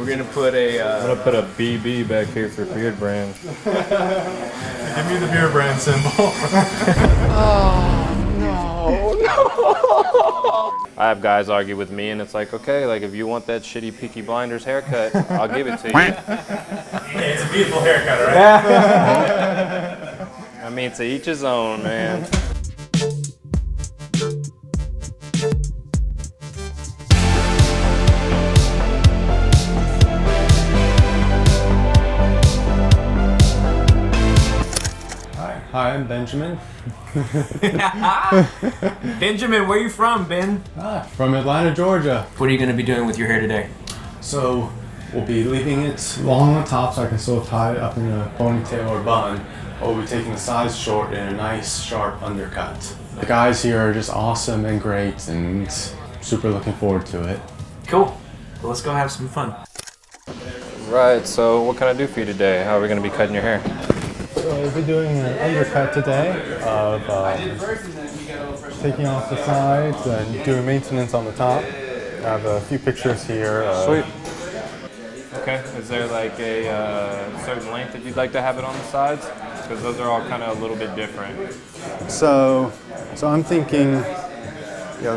We're gonna put a. I'm gonna put a BB back here for Beardbrand. Give me the Beardbrand symbol. Oh no! I have guys argue with me, and it's like, okay, like if you want that shitty Peaky Blinders haircut, I'll give it to you. It's a beautiful haircut, right? I mean, to each his own, man. Hi, I'm Benjamin. Benjamin, where are you from, Ben? From Atlanta, Georgia. What are you gonna be doing with your hair today? So we'll be leaving it long on the top so I can still tie it up in a ponytail or bun. But we'll be taking the sides short in a nice sharp undercut. The guys here are just awesome and great and super looking forward to it. Cool. Well, let's go have some fun. Right, so what can I do for you today? How are we gonna be cutting your hair? So we'll be doing an undercut today of taking off the sides and doing maintenance on the top. I have a few pictures here. Sweet. Okay, is there like a certain length that you'd like to have it on the sides? Because those are all kind of a little bit different. So I'm thinking,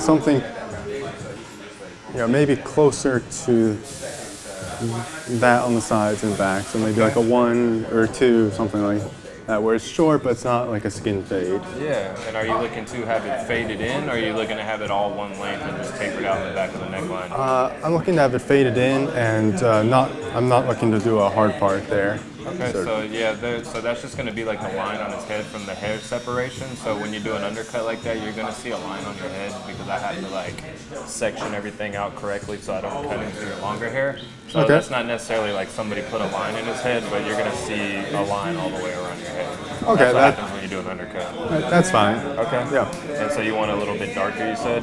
something, maybe closer to that on the sides and back. So maybe like a 1 or 2, something like that, where it's short, but it's not like a skin fade. Yeah, and are you looking to have it faded in, or are you looking to have it all one length and just tapered out in the back of the neckline? I'm looking to have it faded in, and I'm not looking to do a hard part there. Okay, so yeah, so that's just going to be like the line on his head from the hair separation. So when you do an undercut like that, you're going to see a line on your head because I have to like section everything out correctly so I don't cut into your longer hair. So that's not necessarily like somebody put a line in his head, but you're going to see a line all the way around your head. Okay, that's what happens when you do an undercut. That's fine. Okay. Yeah. And so you want a little bit darker, you said?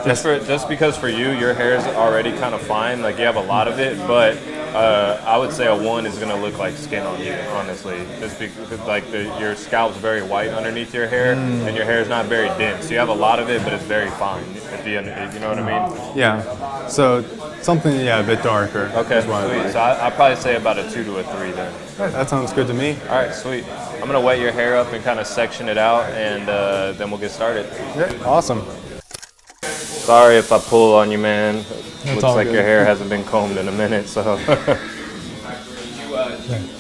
Just because for you, your hair is already kind of fine. Like you have a lot of it, but I would say a 1 is gonna look like skin on you, honestly. Just because like your scalp's very white underneath your hair, and your hair is not very dense. You have a lot of it, but it's very fine. If you know what I mean? Yeah. So something, a bit darker. Okay, sweet. So I'd probably say about a 2 to a 3 then. That sounds good to me. All right, sweet. I'm gonna wet your hair up and kind of section it out, and then we'll get started. Yeah, awesome. Sorry if I pull on you, man. Looks like good. your hair hasn't been combed in a minute, so. Do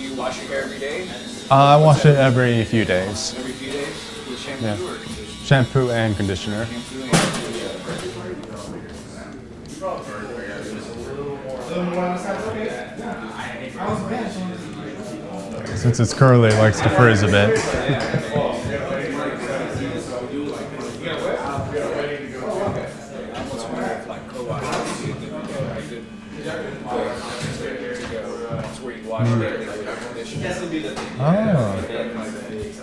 you wash your hair every day? I wash it every few days. Every few days with shampoo or conditioner? Shampoo and conditioner. Since it's curly, it likes to frizz a bit.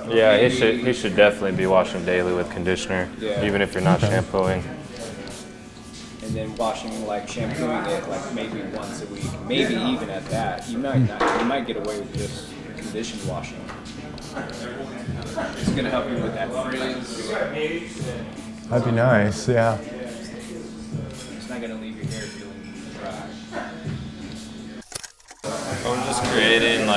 Yeah, he should definitely be washing daily with conditioner, even if you're not shampooing. And then washing, like shampooing it like maybe once a week, maybe even at that. You might get away with just conditioned washing. It's gonna help you with that frizz. That'd be nice, yeah. It's not gonna leave your hair feeling dry. I'm just creating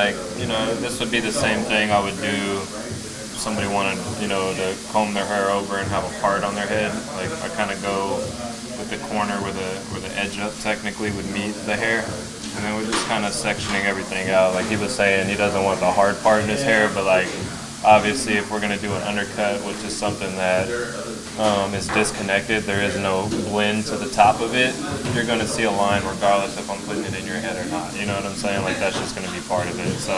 this would be the same thing I would do if somebody wanted, to comb their hair over and have a part on their head. Like I kind of go with the corner where the edge up technically would meet the hair. And then we're just kind of sectioning everything out. Like he was saying, he doesn't want the hard part in his hair, but like obviously if we're gonna do an undercut, which is something that is disconnected, there is no blend to the top of it, you're gonna see a line regardless if I'm putting it in your head or not. You know what I'm saying? Like that's just gonna be part of it. So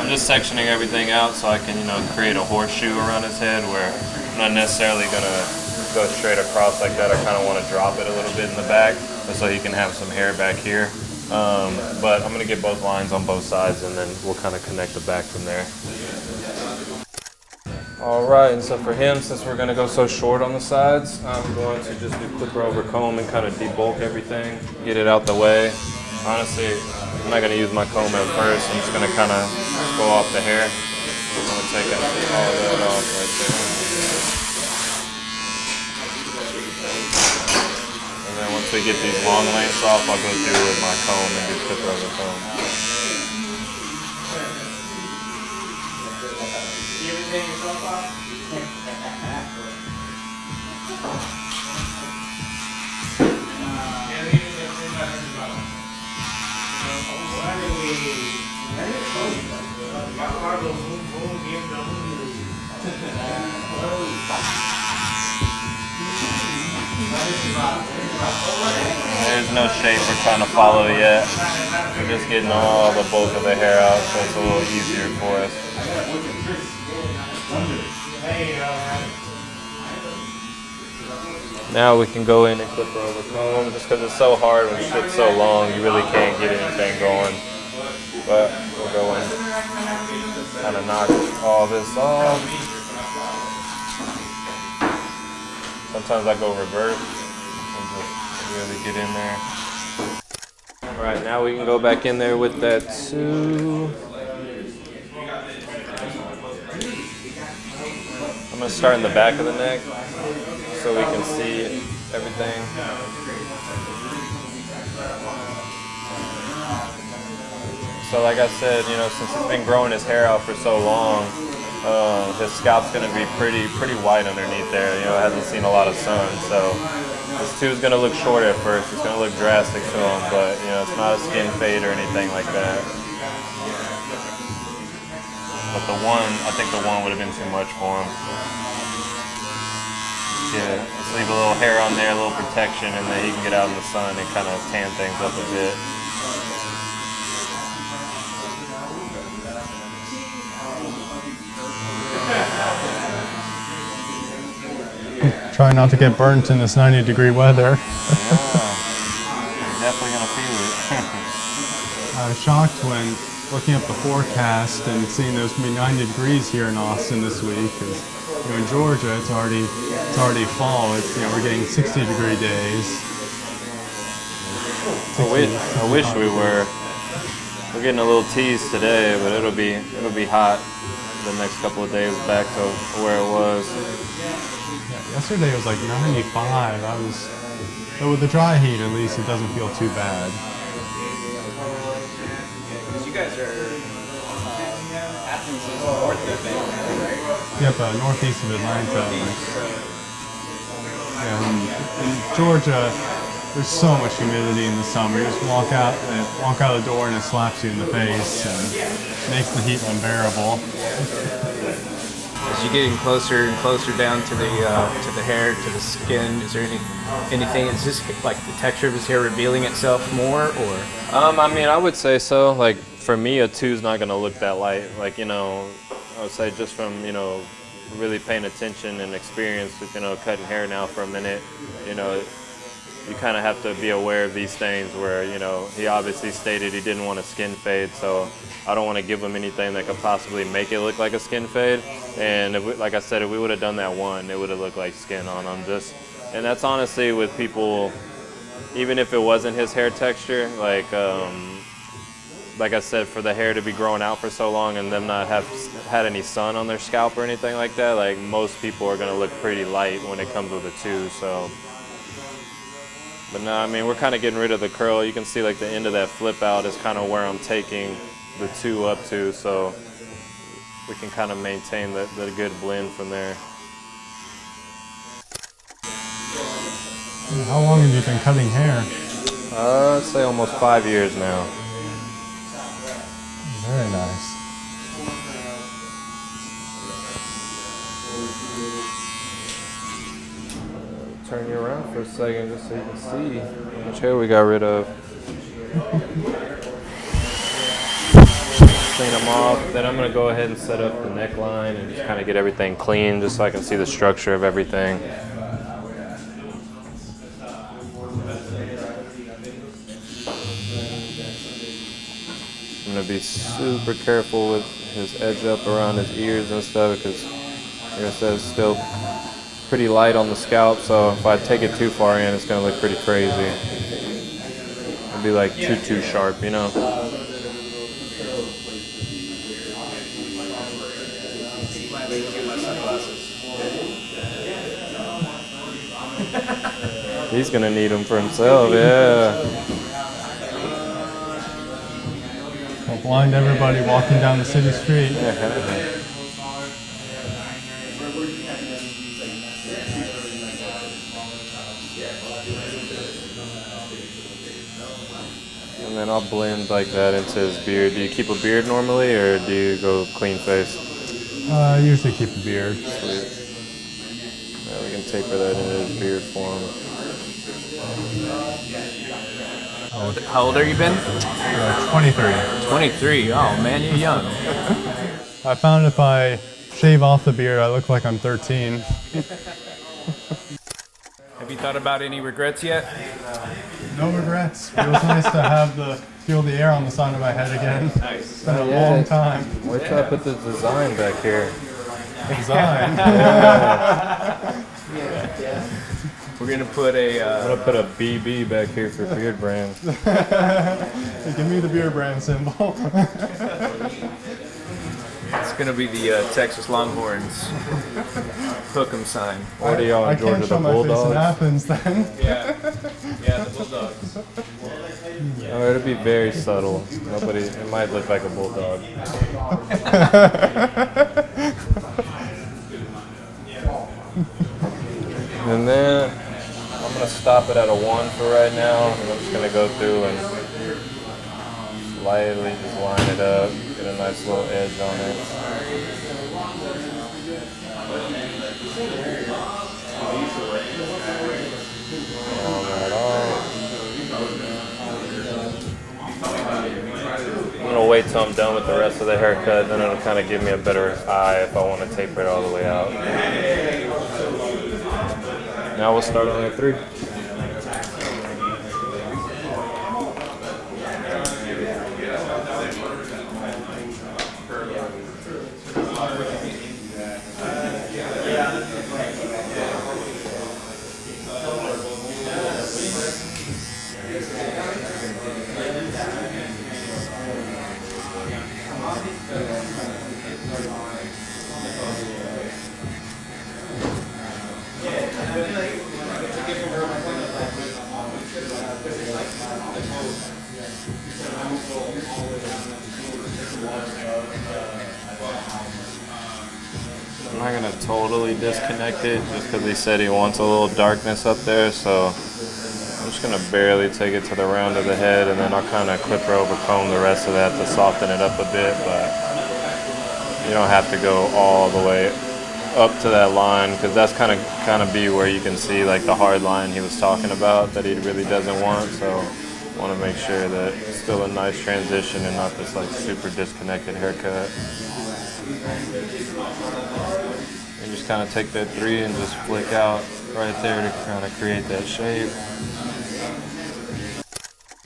I'm just sectioning everything out so I can, create a horseshoe around his head where I'm not necessarily gonna go straight across like that. I kind of want to drop it a little bit in the back so he can have some hair back here. But I'm going to get both lines on both sides and then we'll kind of connect the back from there. All right, and so for him, since we're going to go so short on the sides, I'm going to just do clipper over comb and kind of debulk everything, get it out the way. Honestly, I'm not going to use my comb at first. I'm just going to kind of go off the hair. I'm going to take all that off right there. And then once we get these long lengths off, I'll go through with my comb and do clipper over comb. There's no shape we're trying to follow yet. We're just getting all the bulk of the hair out, so it's a little easier for us. Now we can go in and clipper over comb, just because it's so hard when shit's so long, you really can't get anything going. But we'll go in, kind of knock all this off. Sometimes I go reverse and just really get in there. All right, now we can go back in there with that too. I'm gonna start in the back of the neck so we can see everything. So like I said, you know, since he's been growing his hair out for so long, his scalp's gonna be pretty white underneath there. You know, it hasn't seen a lot of sun, so this too is gonna look short at first. It's gonna look drastic to him, but you know, it's not a skin fade or anything like that. But I think the one would have been too much for him. Yeah, let's leave a little hair on there, a little protection, and then he can get out in the sun and kind of tan things up a bit. Try not to get burnt in this 90-degree weather. You're definitely gonna feel it. I was shocked when looking up the forecast and seeing there's gonna be 90 degrees here in Austin this week. Cause, you know, in Georgia, it's already fall. We're getting 60-degree days. I wish we were. We're getting a little tease today, but it'll be hot the next couple of days back to where it was. Yeah, yesterday it was like 95. But with the dry heat, at least it doesn't feel too bad. Because you guys are Athens is north of Atlanta, right? Yep, northeast of Atlanta. Yeah, in Georgia, there's so much humidity in the summer. You just walk out the door and it slaps you in the face and makes the heat unbearable. As you're getting closer and closer down to the hair, to the skin, is there anything? Is this like the texture of his hair revealing itself more, or? I mean, I would say so. Like for me, a 2's not gonna look that light. Like, you know, I would say just from, you know, really paying attention and experience with, you know, cutting hair now for a minute, you know, you kind of have to be aware of these things where, you know, he obviously stated he didn't want a skin fade, so I don't want to give him anything that could possibly make it look like a skin fade. And like I said, if we would have done that one, it would have looked like skin on him. And that's honestly with people, even if it wasn't his hair texture, like I said, for the hair to be growing out for so long and them not have had any sun on their scalp or anything like that, like most people are gonna look pretty light when it comes with a 2, so. But no, I mean, we're kind of getting rid of the curl. You can see like the end of that flip out is kind of where I'm taking the 2 up to, so we can kind of maintain the good blend from there. How long have you been cutting hair? I'd say almost 5 years now. Very nice. Turn you around for a second just so you can see how much hair we got rid of. Clean them off. Then I'm going to go ahead and set up the neckline and just kind of get everything clean just so I can see the structure of everything. I'm going to be super careful with his edge up around his ears and stuff because, like I said, it's still pretty light on the scalp, so if I take it too far in, it's going to look pretty crazy. It'll be like too sharp, you know? He's gonna need them for himself, yeah. I'll blind everybody walking down the city street. And then I'll blend like that into his beard. Do you keep a beard normally, or do you go clean face? I usually keep a beard. Sweet. Yeah, we can taper that into his beard form. How old are you, Ben? 23. 23. Oh man, you're young. I found if I shave off the beard, I look like I'm 13. Have you thought about any regrets yet? No regrets. Feels nice to feel the air on the side of my head again. Nice. It's been a long time. Wait till I put the design back here. Design. We're gonna put I'm gonna put a BB back here for Beardbrand. Give me the Beardbrand symbol. It's gonna be the Texas Longhorns hook'em sign. What are y'all in Georgia, the my face in Bulldogs? Athens then. Yeah, the Bulldogs. Oh, it'll be very subtle. It might look like a bulldog. And then I'm gonna stop it at a 1 for right now. And I'm just gonna go through and slightly just line it up, get a nice little edge on it. Round that off. I'm gonna wait till I'm done with the rest of the haircut, then it'll kind of give me a better eye if I want to taper it all the way out. Now we'll start on a 3. I'm not gonna totally disconnect it just because he said he wants a little darkness up there, so I'm just gonna barely take it to the round of the head, and then I'll kind of clipper over comb the rest of that to soften it up a bit, but you don't have to go all the way up to that line, because that's kind of be where you can see like the hard line he was talking about that he really doesn't want. So I want to make sure that it's still a nice transition and not this like super disconnected haircut. And just kind of take that 3 and just flick out right there to kind of create that shape.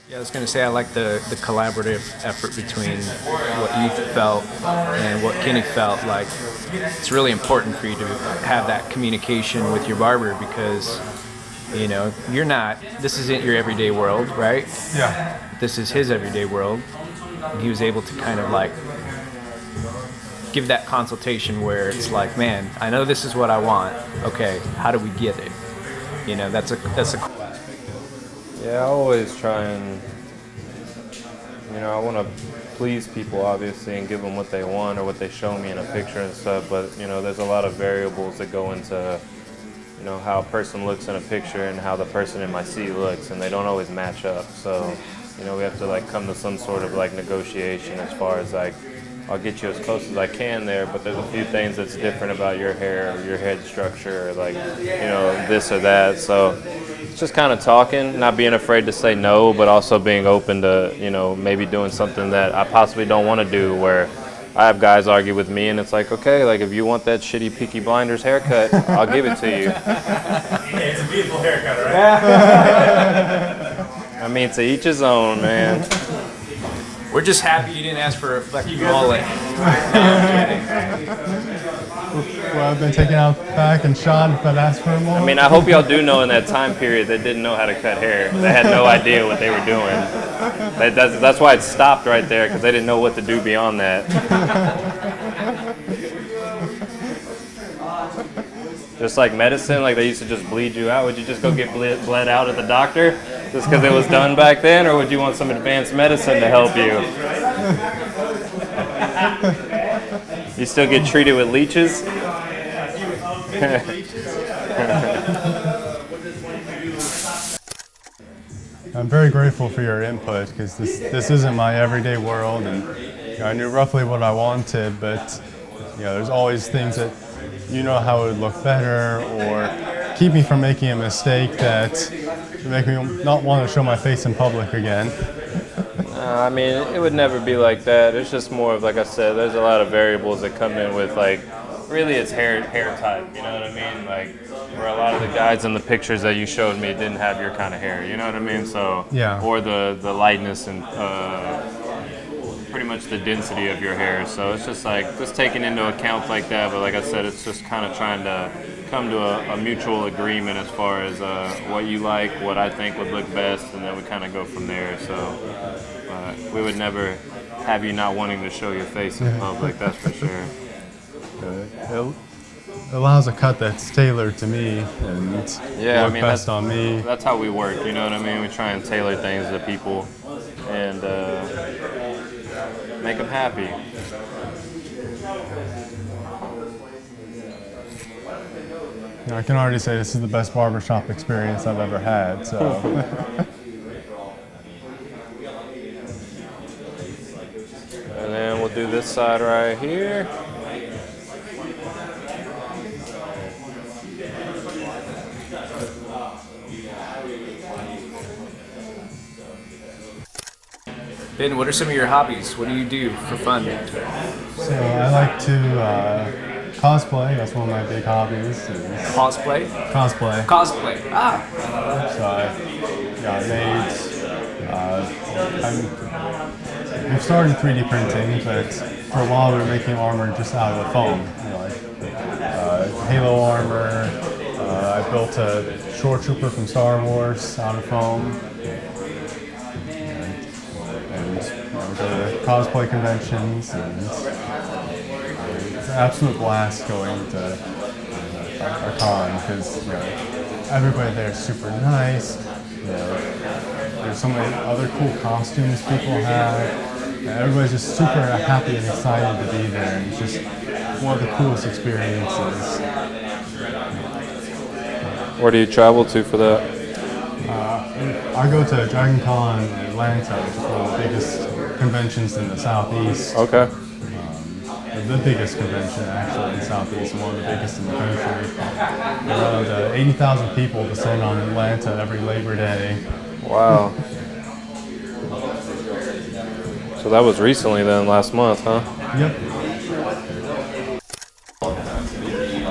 Yeah, I was going to say I like the collaborative effort between what you felt and what Kenny felt. Like, it's really important for you to have that communication with your barber because, you know, this isn't your everyday world, right? Yeah. This is his everyday world. And he was able to kind of like give that consultation where it's like, man, I know this is what I want. Okay, how do we get it? You know, that's a Yeah, I always try and, you know, I want to please people obviously and give them what they want or what they show me in a picture and stuff, but, you know, there's a lot of variables that go into, you know, how a person looks in a picture and how the person in my seat looks, and they don't always match up. So, you know, we have to like come to some sort of like negotiation as far as like, I'll get you as close as I can there, but there's a few things that's different about your hair or your head structure or like, you know, this or that. So it's just kind of talking, not being afraid to say no, but also being open to, you know, maybe doing something that I possibly don't want to do, where I have guys argue with me and it's like, okay, like if you want that shitty Peaky Blinders haircut, I'll give it to you. It's a beautiful haircut, right? I mean, to each his own, man. We're just happy you didn't ask for a fucking mullet. Well, I've been taken out back and shot if I'd asked for a mullet. I mean, I hope y'all do know in that time period they didn't know how to cut hair. They had no idea what they were doing. That's why it stopped right there, because they didn't know what to do beyond that. Just like medicine, like they used to just bleed you out. Would you just go get bled out at the doctor just because it was done back then, or would you want some advanced medicine to help you? You still get treated with leeches? I'm very grateful for your input because this isn't my everyday world, and I knew roughly what I wanted, but there's always things that how it would look better or keep me from making a mistake that make me not want to show my face in public again. I mean, it would never be like that. It's just more of, like I said, there's a lot of variables that come in with, like, really it's hair type, you know what I mean? Like, where a lot of the guys in the pictures that you showed me didn't have your kind of hair, you know what I mean? So, yeah. Or the lightness and pretty much the density of your hair. So it's just like, just taking into account like that, but like I said, it's just kind of trying to come to a mutual agreement as far as what you like, what I think would look best, and then we kind of go from there. So we would never have you not wanting to show your face in public, that's for sure. It allows a cut that's tailored to me and look best on me. That's how we work, you know what I mean? We try and tailor things to people and make them happy. I can already say this is the best barbershop experience I've ever had, so. And then we'll do this side right here. Ben, what are some of your hobbies? What do you do for fun? So I like to cosplay. That's one of my big hobbies. Cosplay? Cosplay. Cosplay. Ah. So we've started 3D printing, but for a while we were making armor just out of foam. Halo armor. I built a shore trooper from Star Wars out of foam. Go to cosplay conventions, and it's an absolute blast going to our con because everybody there is super nice. There's so many other cool costumes people have. Everybody's just super happy and excited to be there, and it's just one of the coolest experiences. Where do you travel to for that? I go to Dragon Con in Atlanta, which is one of the biggest conventions in the Southeast. Okay. The biggest convention actually in the Southeast, and one of the biggest in the country. Around 80,000 people descend on Atlanta every Labor Day. Wow. So that was recently then, last month, huh? Yep.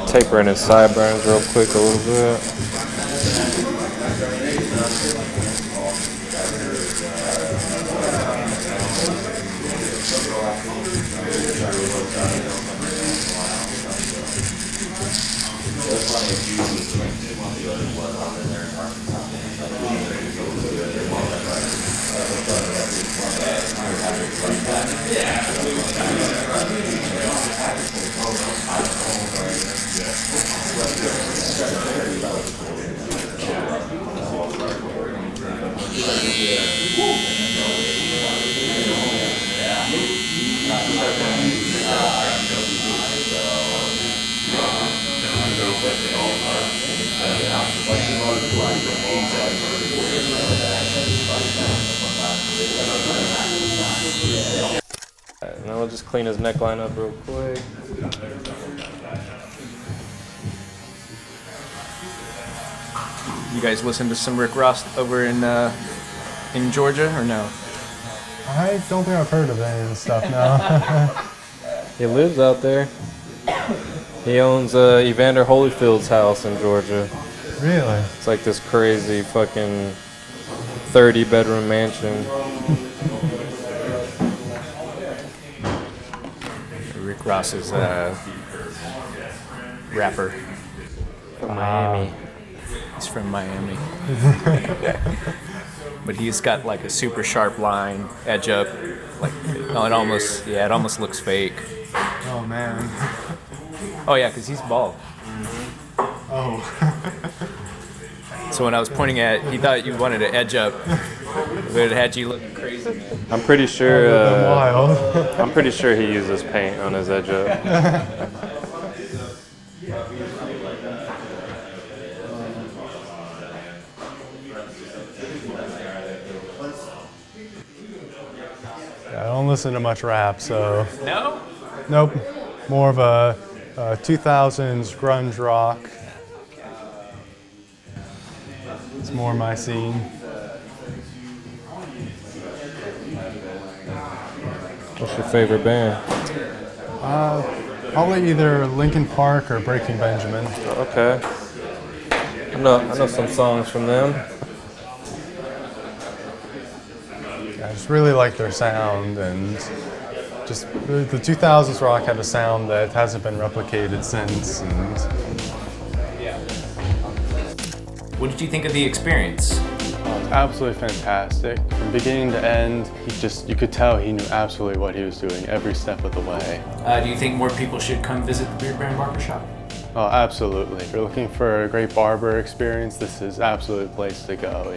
Tapering his sideburns real quick a little bit. Now we'll just clean his neckline up real quick. You guys listen to some Rick Ross over in Georgia or no? I don't think I've heard of any of this stuff now. He lives out there. He owns Evander Holyfield's house in Georgia. Really? It's like this crazy fucking 30-bedroom mansion. Rick Ross is a rapper. From Miami. He's from Miami. But he's got like a super sharp line, edge up. Like, no, it almost looks fake. Oh man. Oh yeah, because he's bald. No. So when I was pointing at, he thought you wanted to edge up, but it had you looking crazy. I'm pretty sure. Wild. I'm pretty sure he uses paint on his edge up. I don't listen to much rap, so No? nope. More of a 2000s grunge rock. It's more my scene. What's your favorite band? Probably either Linkin Park or Breaking Benjamin. Okay. I know some songs from them. I just really like their sound, and just the 2000s rock had a sound that hasn't been replicated since. And What did you think of the experience? absolutely fantastic. From beginning to end, you could tell he knew absolutely what he was doing every step of the way. Do you think more people should come visit the Beardbrand Barbershop? Oh, absolutely. If you're looking for a great barber experience, this is absolutely the place to go.